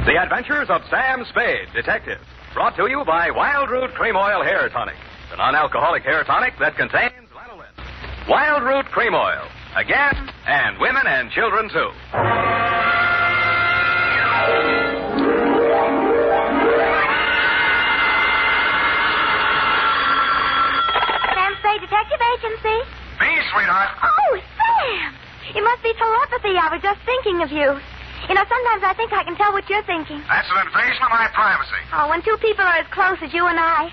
The Adventures of Sam Spade, Detective. Brought to you by Wild Root Cream Oil Hair Tonic, the non-alcoholic hair tonic that contains lanolin. Wild Root Cream Oil. Again, and women and children, too. Sam Spade Detective Agency. Me, sweetheart. Oh, Sam! It must be telepathy. I was just thinking of you. You know, sometimes I think I can tell what you're thinking. That's an invasion of my privacy. Oh, when two people are as close as you and I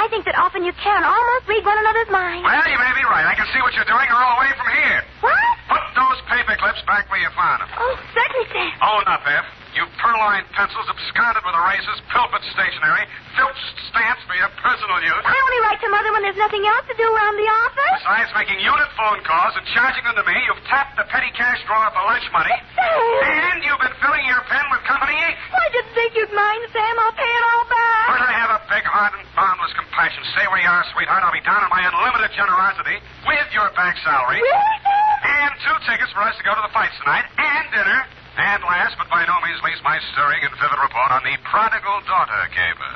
think that often you can almost read one another's mind. Well, you may be right. I can see what you're doing all the way from here. What? Put those paper clips back where you found them. Oh, certainly, Sam. Own up, F. You purloined pencils, absconded with erasers, pilfered stationery, filched stamps for your personal use. I only write to Mother when there's nothing else to do around the office. Besides making unit phone calls and charging them to me, you've tapped the petty cash drawer for lunch money. Sam! And you've been filling your pen with company ink. I didn't think you'd mind, Sam. I'll pay it all back. But I have a big heart and boundless compassion. Stay where you are, sweetheart. I'll be down on my unlimited generosity with your back salary. Really, Sam? And 2 tickets for us to go to the fights tonight, and dinner. And last, but by no means least, my stirring and vivid report on the Prodical Daughter caper.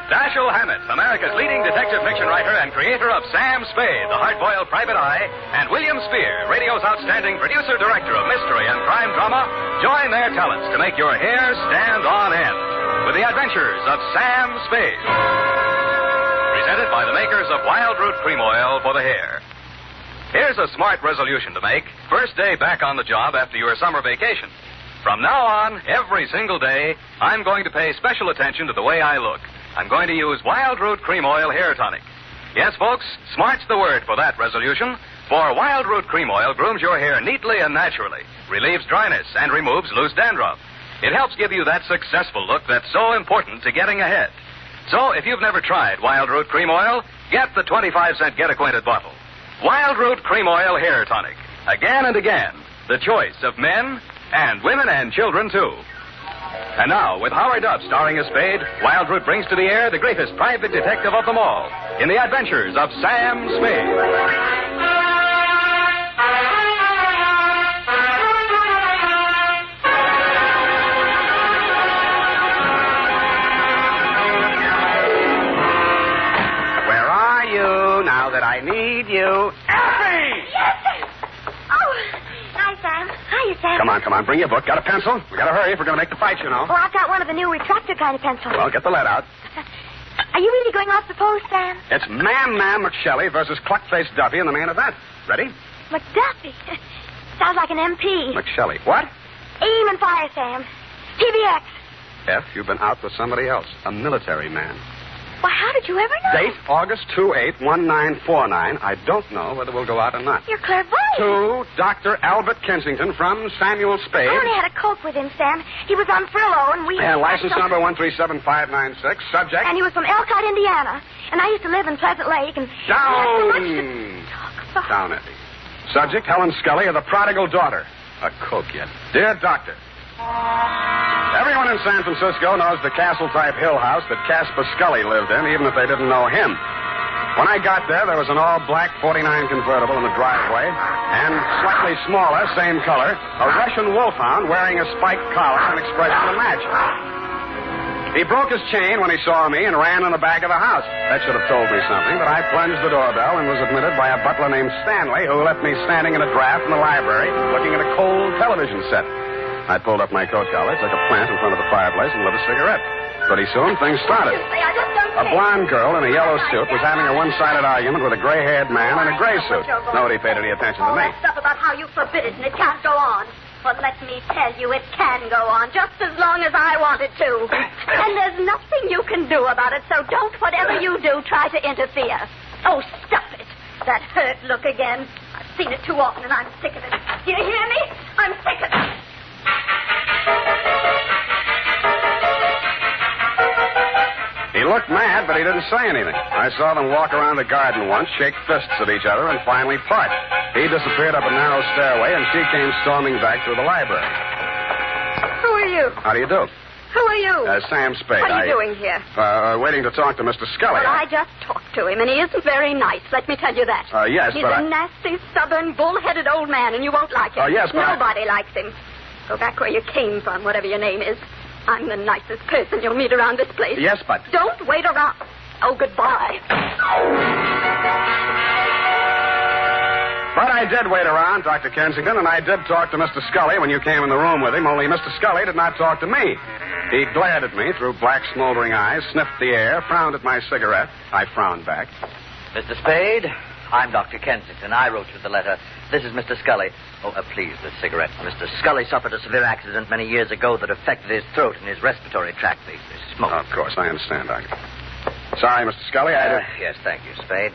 Dashiell Hammett, America's leading detective fiction writer and creator of Sam Spade, the hard-boiled private eye, and William Spear, radio's outstanding producer-director of mystery and crime drama, join their talents to make your hair stand on end with the adventures of Sam Spade. Presented by the makers of Wild Root Cream Oil for the hair. Here's a smart resolution to make. First day back on the job after your summer vacation. From now on, every single day, I'm going to pay special attention to the way I look. I'm going to use Wild Root Cream Oil Hair Tonic. Yes, folks, smart's the word for that resolution. For Wild Root Cream Oil grooms your hair neatly and naturally, relieves dryness, and removes loose dandruff. It helps give you that successful look that's so important to getting ahead. So, if you've never tried Wild Root Cream Oil, get the 25-cent get-acquainted bottle. Wild Root Cream Oil Hair Tonic. Again and again, the choice of men and women and children, too. And now, with Howard Duff starring as Spade, Wild Root brings to the air the greatest private detective of them all in the adventures of Sam Spade. I need you. Effie! Yes, Sam. Oh, hi, Sam. Hiya, Sam. Come on. Bring your book. Got a pencil? We gotta hurry if we're gonna make the fight, you know. Oh, I've got one of the new retractor kind of pencils. Well, get the lead out. Are you really going off the post, Sam? It's Man McShelly versus Cluck-Faced Duffy in the main event. Ready? McDuffie. Sounds like an MP. McShelly. What? Aim and fire, Sam. PBX. F, you've been out with somebody else. A military man. Why, how did you ever know? Date, August 28-1949. I don't know whether we'll go out or not. You're clairvoyant. To Dr. Albert Kensington from Samuel Spade. I only had a coke with him, Sam. He was on furlough, and we... And license number 137596. Subject? And he was from Elkhart, Indiana. And I used to live in Pleasant Lake, and... Down! So much to talk about. Down, Effie. Subject, Helen Scully of the Prodigal Daughter. A coke yet. Dear Doctor, everyone in San Francisco knows the castle-type hill house that Casper Scully lived in, even if they didn't know him. When I got there was an all-black 49 convertible in the driveway, and slightly smaller, same color, a Russian wolfhound wearing a spiked collar and expression to match. He broke his chain when he saw me and ran in the back of the house. That should have told me something, but I plunged the doorbell and was admitted by a butler named Stanley, who left me standing in a draft in the library looking at a cold television set. I pulled up my coat collar, took a plant in front of the fireplace, and lit a cigarette. Pretty soon, things started. A blonde girl in a yellow suit was having a one-sided argument with a gray-haired man in a gray suit. Nobody paid any attention to me. All that stuff about how you forbid it and it can't go on. But let me tell you, it can go on just as long as I want it to. And there's nothing you can do about it, so don't, whatever you do, try to interfere. Oh, stop it. That hurt look again. I've seen it too often, and I'm sick of it. Do you hear me? I'm sick of it. He looked mad, but he didn't say anything. I saw them walk around the garden once, shake fists at each other, and finally part. He disappeared up a narrow stairway, and she came storming back through the library. Who are you? How do you do? Who are you? Sam Spade. What are you doing here? Waiting to talk to Mr. Scully. Well, I just talked to him, and he isn't very nice. Let me tell you that. Yes, He's but a nasty, stubborn, bull-headed old man, and you won't like him. Yes, but Nobody likes him. Go back where you came from, whatever your name is. I'm the nicest person you'll meet around this place. Yes, but... Don't wait around. Oh, goodbye. But I did wait around, Dr. Kensington, and I did talk to Mr. Scully when you came in the room with him, only Mr. Scully did not talk to me. He glared at me through black, smoldering eyes, sniffed the air, frowned at my cigarette. I frowned back. Mr. Spade, I'm Dr. Kensington. I wrote you the letter. This is Mr. Scully. Oh, please, this cigarette. Mr. Scully suffered a severe accident many years ago that affected his throat and his respiratory tract. He smoked. Of course, I understand, Doctor. Sorry, Mr. Scully, Yes, thank you, Spade.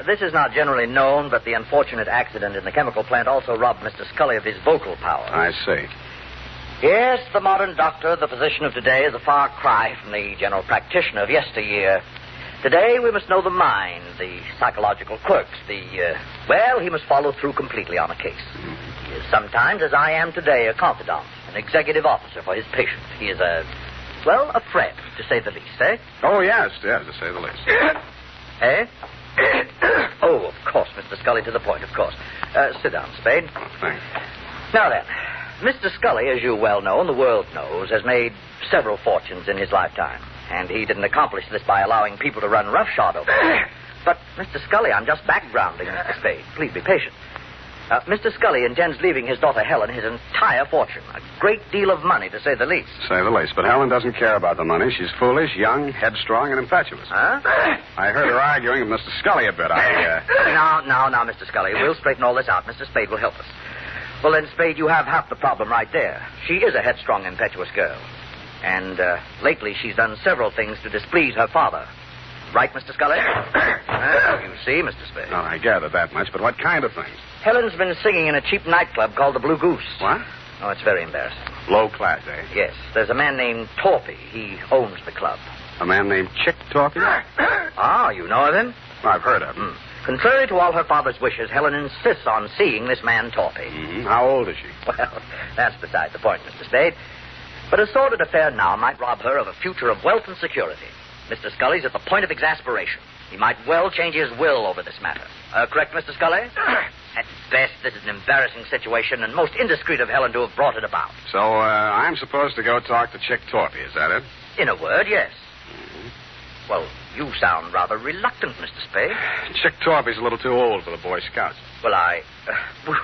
This is not generally known, but the unfortunate accident in the chemical plant also robbed Mr. Scully of his vocal power. I see. Yes, the modern doctor, the physician of today, is a far cry from the general practitioner of yesteryear. Today, we must know the mind, the psychological quirks, well, he must follow through completely on a case. He is sometimes, as I am today, a confidant, an executive officer for his patient. He is a friend, to say the least, eh? Oh, yes, to say the least. Eh? Oh, of course, Mr. Scully, to the point, of course. Sit down, Spade. Oh, thanks. Now then, Mr. Scully, as you well know, and the world knows, has made several fortunes in his lifetime. And he didn't accomplish this by allowing people to run roughshod over him. But, Mr. Scully, I'm just backgrounding Mr. Spade. Please be patient. Mr. Scully intends leaving his daughter Helen his entire fortune. A great deal of money, to say the least. Say the least. But Helen doesn't care about the money. She's foolish, young, headstrong, and impetuous. Huh? I heard her arguing with Mr. Scully a bit. Now, Mr. Scully. We'll straighten all this out. Mr. Spade will help us. Well, then, Spade, you have half the problem right there. She is a headstrong, impetuous girl. And lately she's done several things to displease her father. Right, Mr. Scully? You see, Mr. Spade. Oh, I gathered that much, but what kind of things? Helen's been singing in a cheap nightclub called the Blue Goose. What? Oh, it's very embarrassing. Low class, eh? Yes. There's a man named Torpy. He owns the club. A man named Chick Torpy? Ah, you know of him? I've heard of him. Contrary to all her father's wishes, Helen insists on seeing this man Torpy. Mm-hmm. How old is she? Well, that's beside the point, Mr. Spade. But a sordid affair now might rob her of a future of wealth and security. Mr. Scully's at the point of exasperation. He might well change his will over this matter. Correct, Mr. Scully? At best, this is an embarrassing situation, and most indiscreet of Helen to have brought it about. So, I'm supposed to go talk to Chick Torpy, is that it? In a word, yes. Well, you sound rather reluctant, Mr. Spade. Chick Torpy's a little too old for the Boy Scouts. Well,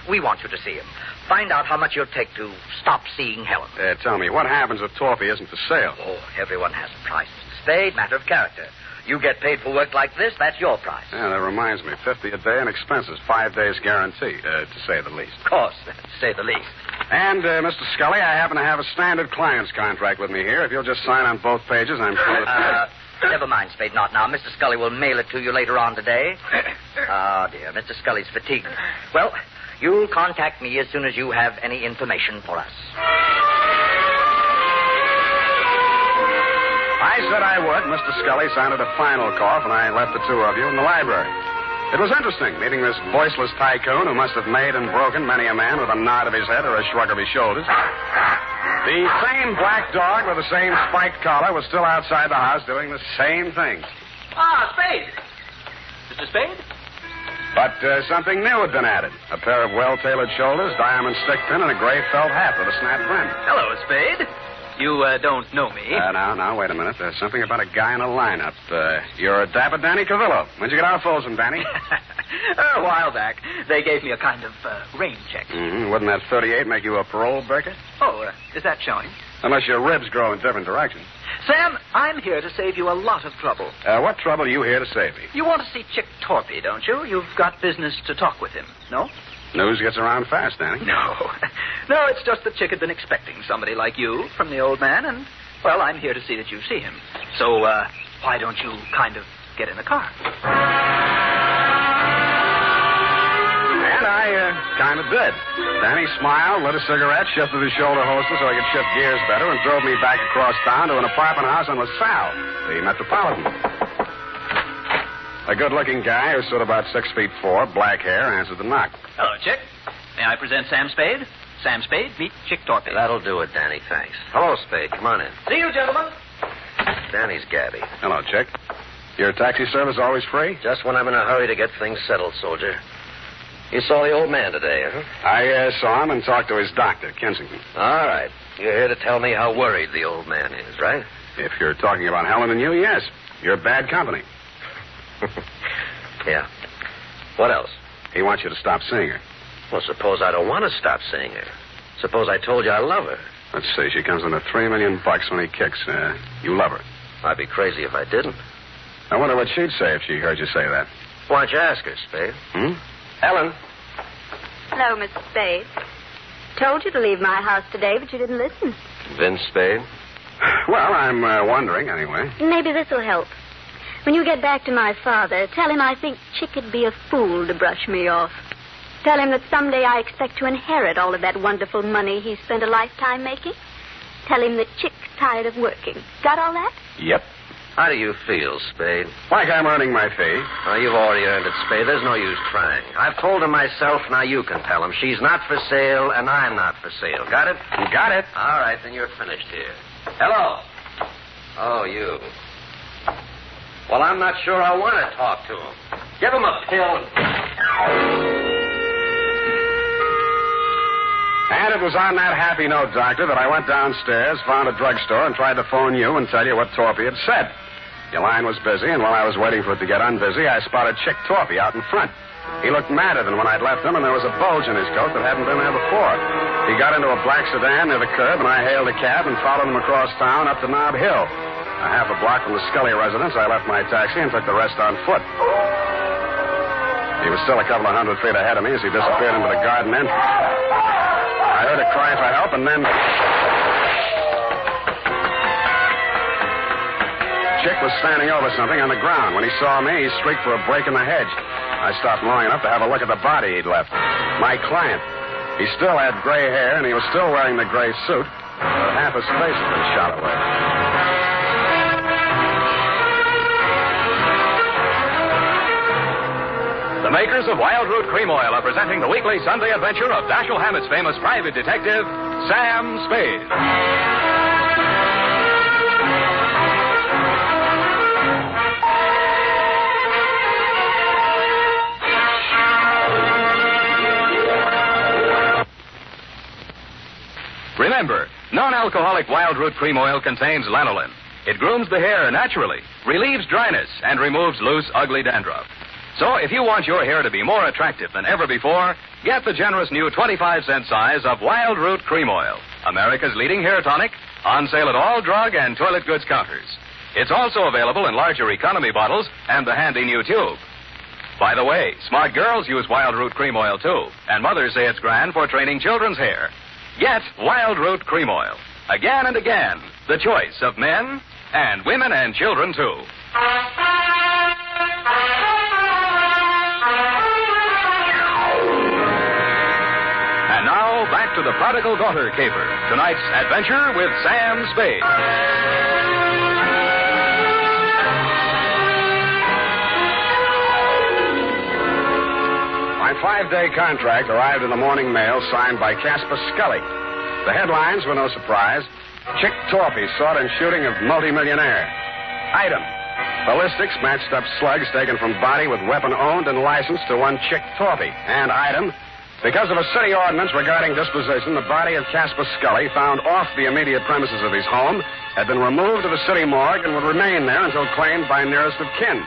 we want you to see him. Find out how much you'll take to stop seeing Helen. Tell me, what happens if Torpy isn't for sale? Oh, everyone has a price, Mr. Spade. Matter of character. You get paid for work like this, that's your price. Yeah, that reminds me. $50 a day and expenses. 5 days guarantee, to say the least. Of course, to say the least. And, Mr. Scully, I happen to have a standard client's contract with me here. If you'll just sign on both pages, I'm sure that... Never mind, Spade, not now. Mr. Scully will mail it to you later on today. Oh, dear, Mr. Scully's fatigued. Well, you'll contact me as soon as you have any information for us. I said I would. Mr. Scully sounded a final cough, and I left the two of you in the library. It was interesting, meeting this voiceless tycoon who must have made and broken many a man with a nod of his head or a shrug of his shoulders. The same black dog with the same spiked collar was still outside the house doing the same things. Ah, Spade. Mr. Spade? But something new had been added. A pair of well-tailored shoulders, diamond stick pin, and a gray felt hat with a snap brim. Hello, Spade. You don't know me. Now, wait a minute. There's something about a guy in a lineup. You're Dapper Danny Cavillo. When'd you get out of Folsom, Danny? A while back. They gave me a kind of rain check. Wouldn't that 38 make you a parole breaker? Oh, is that showing? Unless your ribs grow in different directions. Sam, I'm here to save you a lot of trouble. What trouble are you here to save me? You want to see Chick Torpy, don't you? You've got business to talk with him, no? News gets around fast, Danny. No, it's just that Chick had been expecting somebody like you from the old man, and, well, I'm here to see that you see him. So, why don't you kind of get in the car? And I kind of did. Danny smiled, lit a cigarette, shifted his shoulder holster so I could shift gears better, and drove me back across town to an apartment house on LaSalle, the Metropolitan. A good-looking guy who stood about 6'4", black hair, answered the knock. Hello, Chick. May I present Sam Spade? Sam Spade, meet Chick Torpy. That'll do it, Danny, thanks. Hello, Spade. Come on in. See you, gentlemen. Danny's Gabby. Hello, Chick. Your taxi service always free? Just when I'm in a hurry to get things settled, soldier. You saw the old man today, huh? I saw him and talked to his doctor, Kensington. All right. You're here to tell me how worried the old man is, right? If you're talking about Helen and you, yes. You're bad company. Yeah. What else? He wants you to stop seeing her. Well, suppose I don't want to stop seeing her. Suppose I told you I love her. Let's see. She comes into $3 million when he kicks. You love her. I'd be crazy if I didn't. I wonder what she'd say if she heard you say that. Why don't you ask her, Spade? Helen? Hello, Mr. Spade. Told you to leave my house today, but you didn't listen. Vince Spade? Well, I'm wondering, anyway. Maybe this will help. When you get back to my father, tell him I think Chick'd be a fool to brush me off. Tell him that someday I expect to inherit all of that wonderful money he spent a lifetime making. Tell him that Chick's tired of working. Got all that? Yep. How do you feel, Spade? Like I'm earning my fee. Oh, you've already earned it, Spade. There's no use trying. I've told him myself, now you can tell him. She's not for sale, and I'm not for sale. Got it? You got it. All right, then you're finished here. Hello. Oh, you. Well, I'm not sure I want to talk to him. Give him a pill. And it was on that happy note, Doctor, that I went downstairs, found a drugstore, and tried to phone you and tell you what Torpy had said. Your line was busy, and while I was waiting for it to get unbusy, I spotted Chick Torpy out in front. He looked madder than when I'd left him, and there was a bulge in his coat that hadn't been there before. He got into a black sedan near the curb, and I hailed a cab and followed him across town up to Nob Hill. A half a block from the Scully residence, I left my taxi and took the rest on foot. He was still a couple of 100 feet ahead of me as he disappeared into the garden entrance. I heard a cry for help, and then Chick was standing over something on the ground. When he saw me, he shrieked for a break in the hedge. I stopped long enough to have a look at the body he'd left. My client. He still had gray hair, and he was still wearing the gray suit, but half his face had been shot away. The makers of Wild Root Cream Oil are presenting the weekly Sunday adventure of Dashiell Hammett's famous private detective, Sam Spade. Remember, non-alcoholic Wild Root Cream Oil contains lanolin. It grooms the hair naturally, relieves dryness, and removes loose, ugly dandruff. So if you want your hair to be more attractive than ever before, get the generous new 25-cent size of Wild Root Cream Oil, America's leading hair tonic, on sale at all drug and toilet goods counters. It's also available in larger economy bottles and the handy new tube. By the way, smart girls use Wild Root Cream Oil, too, and mothers say it's grand for training children's hair. Get Wild Root Cream Oil. Again and again, the choice of men and women and children, too. And now, back to the Prodigal Daughter caper. Tonight's adventure with Sam Spade. My 5-day contract arrived in the morning mail signed by Casper Scully. The headlines were no surprise. Chick Torpy sought in shooting of multimillionaire. Item: ballistics matched up slugs taken from body with weapon owned and licensed to one Chick Torpy. And item: because of a city ordinance regarding disposition, the body of Casper Scully, found off the immediate premises of his home, had been removed to the city morgue and would remain there until claimed by nearest of kin.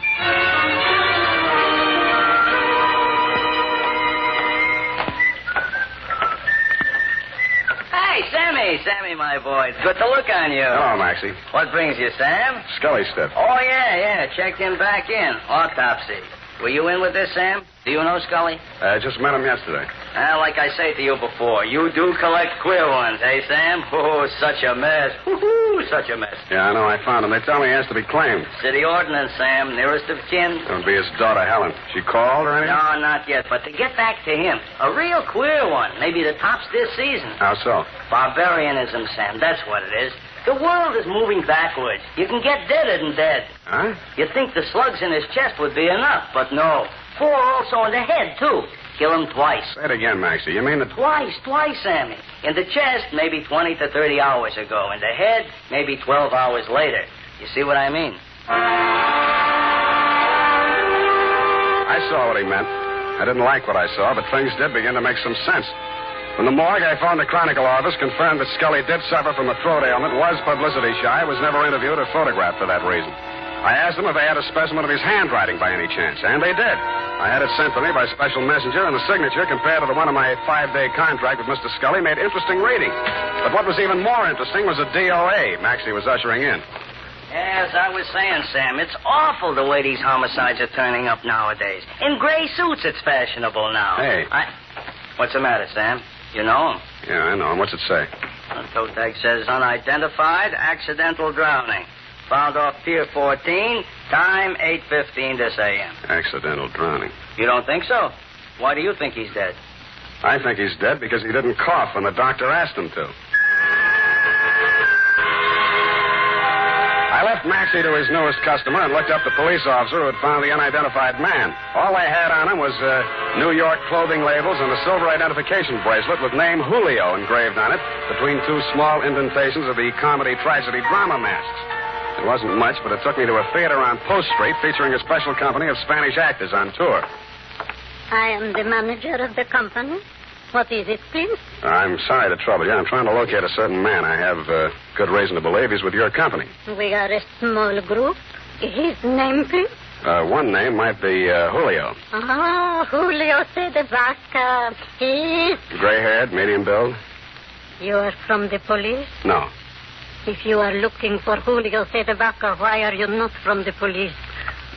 Hey, Sammy, my boy. It's good to look on you. Hello, Maxie. What brings you, Sam? Scully stuff. Oh, yeah. Checked in back in. Autopsy. Were you in with this, Sam? Do you know Scully? Just met him yesterday. Like I say to you before, you do collect queer ones, eh, Sam? Oh, such a mess. Woo-hoo, such a mess. Yeah, I know. I found him. They tell me he has to be claimed. City ordinance, Sam. Nearest of kin. It would be his daughter, Helen. She called or anything? No, not yet. But to get back to him, a real queer one. Maybe the tops this season. How so? Barbarianism, Sam. That's what it is. The world is moving backwards. You can get deader than dead. Huh? You'd think the slugs in his chest would be enough, but no. 4 also in the head, too. Kill him twice. Say it again, Maxie. You mean the... Twice, Sammy. In the chest, maybe 20 to 30 hours ago. In the head, maybe 12 hours later. You see what I mean? I saw what he meant. I didn't like what I saw, but things did begin to make some sense. From the morgue, I phoned the Chronicle office, confirmed that Scully did suffer from a throat ailment, was publicity shy, was never interviewed or photographed for that reason. I asked them if they had a specimen of his handwriting by any chance, and they did. I had it sent to me by special messenger, and the signature, compared to the one of my 5-day contract with Mr. Scully, made interesting reading. But what was even more interesting was a DOA Maxie was ushering in. As I was saying, Sam, it's awful the way these homicides are turning up nowadays. In gray suits, it's fashionable now. Hey. What's the matter, Sam? You know him? Yeah, I know him. What's it say? The toe tag says unidentified, accidental drowning. Found off Pier 14, time 8:15 this a.m. Accidental drowning. You don't think so? Why do you think he's dead? I think he's dead because he didn't cough when the doctor asked him to. I left Maxie to his newest customer and looked up the police officer who had found the unidentified man. All they had on him was New York clothing labels and a silver identification bracelet with name Julio engraved on it between two small indentations of the comedy, tragedy, drama masks. It wasn't much, but it took me to a theater on Post Street featuring a special company of Spanish actors on tour. I am the manager of the company. What is it, please? I'm sorry to trouble you. I'm trying to locate a certain man. I have good reason to believe he's with your company. We are a small group. His name, please? One name might be Julio. Oh, Julio Vaca. He's... Gray-haired, medium build. You are from the police? No. If you are looking for Julio Vaca, why are you not from the police?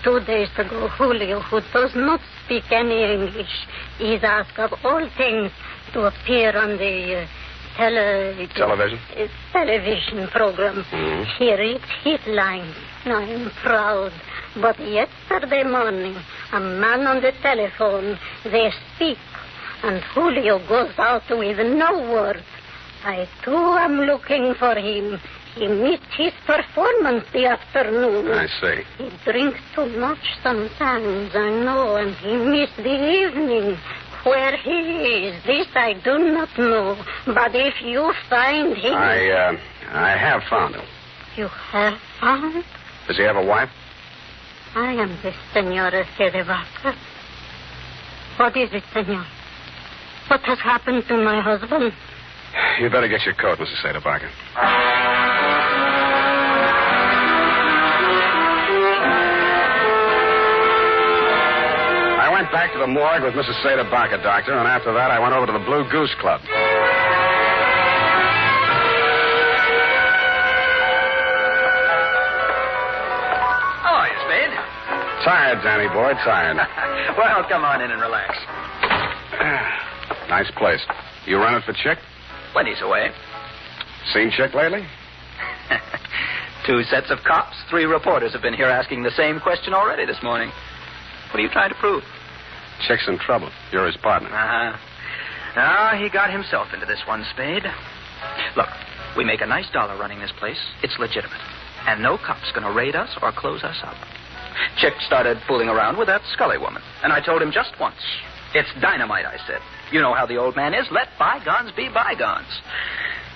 2 days ago, Julio, who does not speak any English, is asked of all things to appear on the television program. Mm-hmm. He reads his lines. I am proud. But yesterday morning, a man on the telephone, they speak, and Julio goes out with no word. I, too, am looking for him. He missed his performance the afternoon. I see. He drinks too much sometimes, I know, and he missed the evening. Where he is, this I do not know. But if you find him... I have found him. You have found? Does he have a wife? I am the Senora Vaca. What is it, senor? What has happened to my husband? You'd better get your coat, Mrs. Vaca. I went back to the morgue with Mrs. Vaca, doctor, and after that I went over to the Blue Goose Club. How are you, Spade? Tired, Danny boy, tired. Well, come on in and relax. Nice place. You run it for Chick? When he's away. Seen Chick lately? 2 sets of cops, 3 reporters have been here asking the same question already this morning. What are you trying to prove? Chick's in trouble. You're his partner. Now, he got himself into this one, Spade. Look, we make a nice dollar running this place. It's legitimate. And no cop's going to raid us or close us up. Chick started fooling around with that Scully woman. And I told him just once. It's dynamite, I said. You know how the old man is. Let bygones be bygones.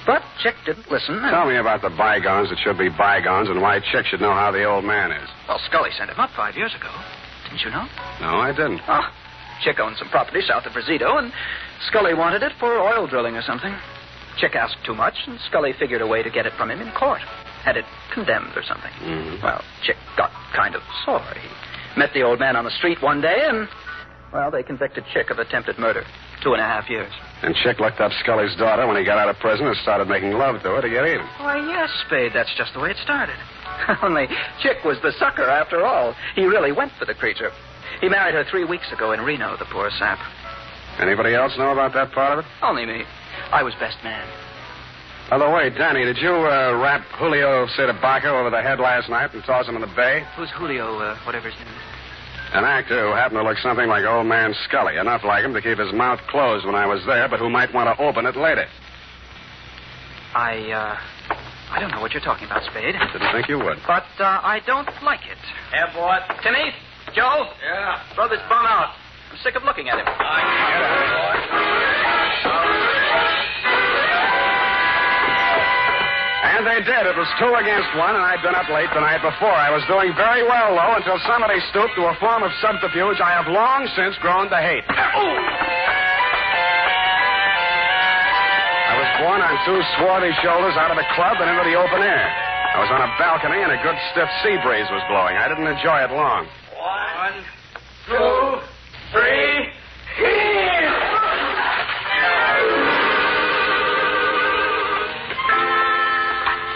But Chick didn't listen. Tell me about the bygones that should be bygones and why Chick should know how the old man is. Well, Scully sent him up 5 years ago. Didn't you know? No, I didn't. Oh, Chick owned some property south of Rosito, and Scully wanted it for oil drilling or something. Chick asked too much, and Scully figured a way to get it from him in court. Had it condemned or something. Mm-hmm. Well, Chick got kind of sore. He met the old man on the street one day, and, well, they convicted Chick of attempted murder. 2.5 years. And Chick looked up Scully's daughter when he got out of prison and started making love to her to get even. Why, yes, Spade. That's just the way it started. Only Chick was the sucker after all. He really went for the creature. He married her 3 weeks ago in Reno, the poor sap. Anybody else know about that part of it? Only me. I was best man. By the way, Danny, did you wrap Julio Vaca over the head last night and toss him in the bay? Who's Julio, whatever his name is? An actor who happened to look something like old man Scully. Enough like him to keep his mouth closed when I was there, but who might want to open it later. I don't know what you're talking about, Spade. Didn't think you would. But I don't like it. Yeah, boy. Timmy? Joe? Yeah. Throw this bum out. I'm sick of looking at him. And they did. It was 2 against 1, and I'd been up late the night before. I was doing very well, though, until somebody stooped to a form of subterfuge I have long since grown to hate. I was borne on 2 swarthy shoulders out of the club and into the open air. I was on a balcony, and a good stiff sea breeze was blowing. I didn't enjoy it long. 1, 2, 3, here!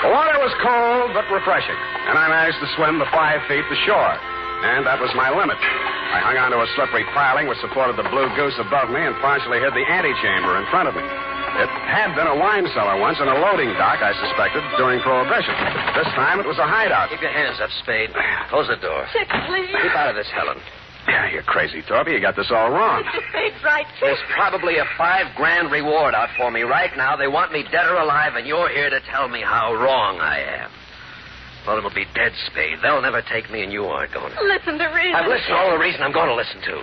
The water was cold but refreshing, and I managed to swim the 5 feet to shore. And that was my limit. I hung onto a slippery piling which supported the blue goose above me and partially hid the antechamber in front of me. It had been a wine cellar once and a loading dock, I suspected, during Prohibition. This time it was a hideout. Keep your hands up, Spade. Close the door. Chick, please. Keep out of this, Helen. Yeah, you're crazy, Torpy. You got this all wrong. Mr. Spade's right, Chick. There's probably a $5,000 reward out for me right now. They want me dead or alive, and you're here to tell me how wrong I am. Well, it'll be dead, Spade. They'll never take me, and you aren't going to. Listen to reason. I've listened to all the reason I'm going to listen to.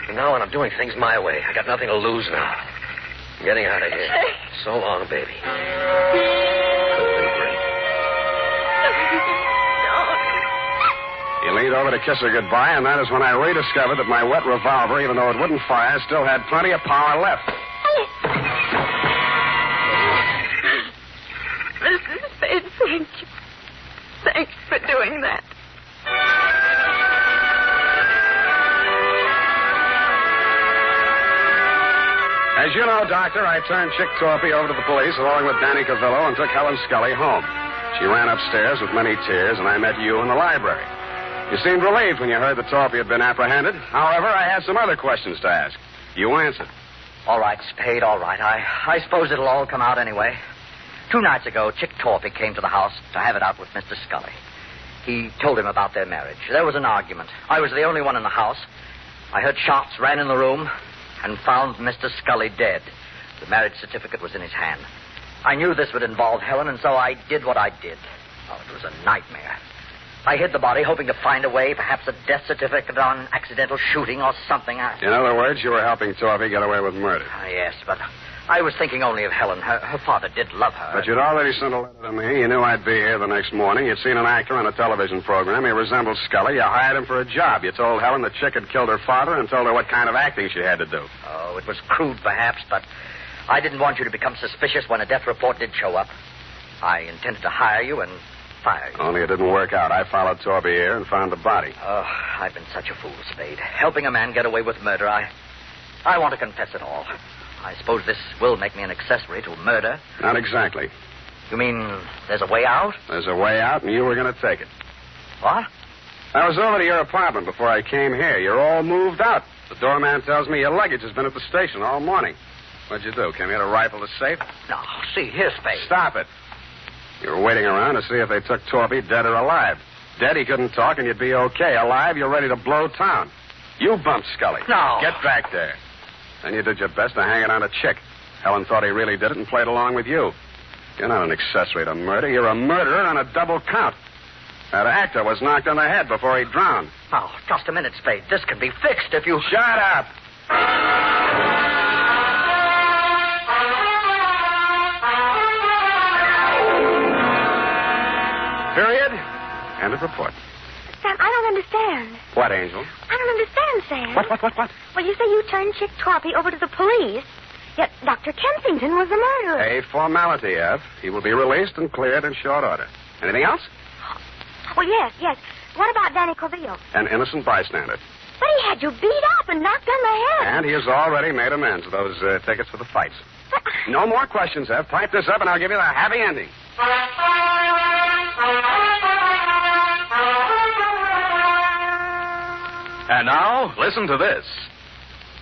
From now on, I'm doing things my way. I got nothing to lose now. I'm getting out of here. So long, baby. He leaned over to kiss her goodbye, and that is when I rediscovered that my wet revolver, even though it wouldn't fire, still had plenty of power left. Mr. Spade, thank you. Thanks for doing that. As you know, Doctor, I turned Chick Torpy over to the police along with Danny Cavillo and took Helen Scully home. She ran upstairs with many tears, and I met you in the library. You seemed relieved when you heard that Torpy had been apprehended. However, I had some other questions to ask. You answered. All right, Spade, all right. I suppose it'll all come out anyway. 2 nights ago, Chick Torpy came to the house to have it out with Mr. Scully. He told him about their marriage. There was an argument. I was the only one in the house. I heard shots, ran in the room, and found Mr. Scully dead. The marriage certificate was in his hand. I knew this would involve Helen, and so I did what I did. Oh, it was a nightmare. I hid the body, hoping to find a way, perhaps a death certificate on accidental shooting or something. In other words, you were helping Torpy get away with murder. Yes, but I was thinking only of Helen. Her father did love her. But you'd already sent a letter to me. You knew I'd be here the next morning. You'd seen an actor on a television program. He resembled Scully. You hired him for a job. You told Helen that Chick had killed her father and told her what kind of acting she had to do. Oh, it was crude, perhaps, but I didn't want you to become suspicious when a death report did show up. I intended to hire you and fire you. Only it didn't work out. I followed Torpy here and found the body. Oh, I've been such a fool, Spade. Helping a man get away with murder, I want to confess it all. I suppose this will make me an accessory to murder. Not exactly. You mean there's a way out? There's a way out, and you were going to take it. What? I was over to your apartment before I came here. You're all moved out. The doorman tells me your luggage has been at the station all morning. What'd you do? Came here to rifle the safe? No, see, here, Spade. Stop it. You were waiting around to see if they took Torpy dead or alive. Dead, he couldn't talk, and you'd be okay. Alive, you're ready to blow town. You bumped Scully. No. Get back there. Then you did your best to hang it on a Chick. Helen thought he really did it and played along with you. You're not an accessory to murder. You're a murderer on a double count. That actor was knocked on the head before he drowned. Oh, just a minute, Spade. This can be fixed if you... Shut up! Period. End of report. Sam, I don't understand. What, Angel? I don't understand, Sam. What? Well, you say you turned Chick Torpy over to the police, yet Dr. Kensington was the murderer. A formality, F. He will be released and cleared in short order. Anything else? Well, yes. What about Danny Corvillo? An innocent bystander. But he had you beat up and knocked on the head. And he has already made amends for those tickets for the fights. But... No more questions, F. Pipe this up and I'll give you the happy ending. And now, listen to this.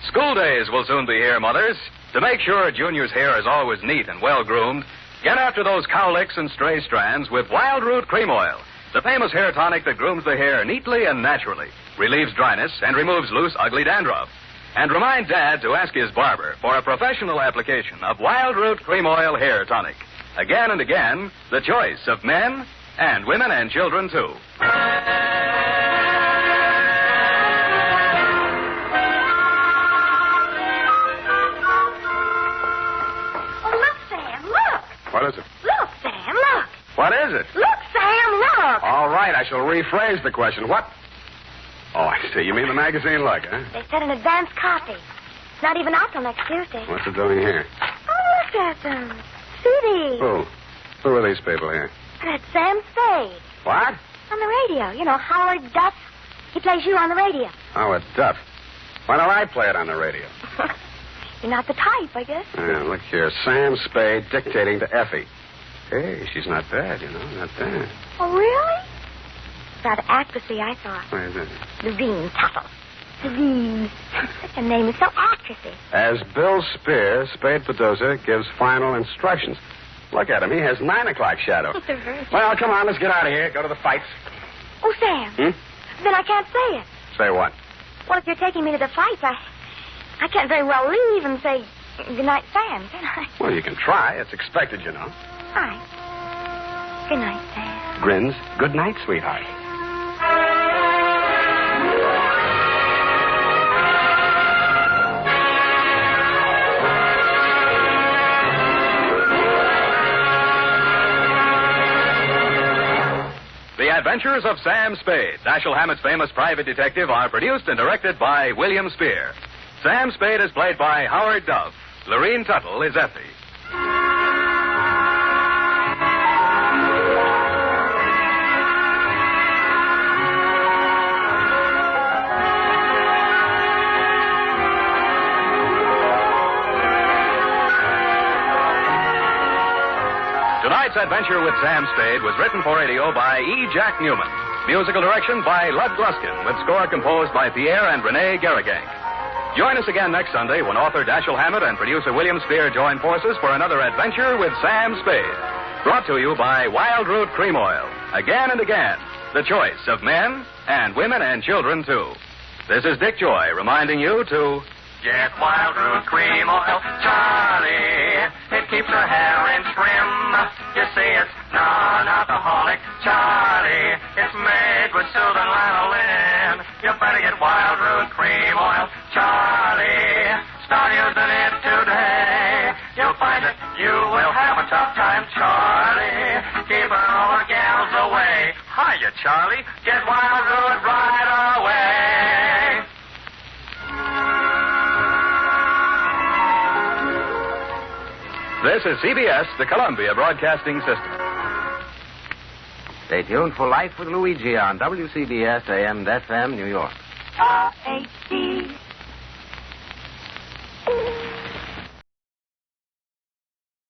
School days will soon be here, mothers. To make sure Junior's hair is always neat and well-groomed, get after those cowlicks and stray strands with Wild Root Cream Oil, the famous hair tonic that grooms the hair neatly and naturally, relieves dryness, and removes loose, ugly dandruff. And remind Dad to ask his barber for a professional application of Wild Root Cream Oil Hair Tonic. Again and again, the choice of men and women and children, too. Listen. Look, Sam, look. What is it? Look, Sam, look. All right, I shall rephrase the question. What? Oh, I see. You mean the magazine Look, huh? They said an advance copy. It's not even out till next Tuesday. What's it doing here? Oh, look at them. See these? Who are these people here? That's Sam Spade. What? On the radio. You know, Howard Duff. He plays you on the radio. Howard Duff. Why don't I play it on the radio? You're not the type, I guess. Yeah, look here. Sam Spade dictating to Effie. Hey, she's not bad, you know. Not bad. Oh, really? That actressy, I thought. What is it? Levine Tuttle. Levine. Such a name is so actressy. As Bill Spear, Spade producer, gives final instructions. Look at him. He has 9 o'clock shadow. Well, come on. Let's get out of here. Go to the fights. Oh, Sam. Then I can't say it. Say what? Well, if you're taking me to the fights, I can't very well leave and say goodnight, Sam, can I? Well, you can try. It's expected, you know. All right. Good night, Sam. Grins. Good night, sweetheart. The Adventures of Sam Spade, Dashiell Hammett's famous private detective, are produced and directed by William Spear. Sam Spade is played by Howard Duff. Lorene Tuttle is Effie. Tonight's adventure with Sam Spade was written for radio by E. Jack Newman. Musical direction by Lud Gluskin, with score composed by Pierre and Renee Garrigank. Join us again next Sunday when author Dashiell Hammett and producer William Spear join forces for another adventure with Sam Spade. Brought to you by Wild Root Cream Oil. Again and again, the choice of men and women and children, too. This is Dick Joy reminding you to get Wild Root Cream Oil, Charlie. It keeps your hair in trim. You see, it's non-alcoholic, Charlie. It's made with soothing lanolin. You better get Wild Root Cream Oil, Charlie. Start using it today. You'll find that you will have a tough time, Charlie. Keeping all the gals away. Hiya, Charlie. Get Wild Root right away. This is CBS, the Columbia Broadcasting System. Stay tuned for Life with Luigi on WCBS AM FM New York. R-A-C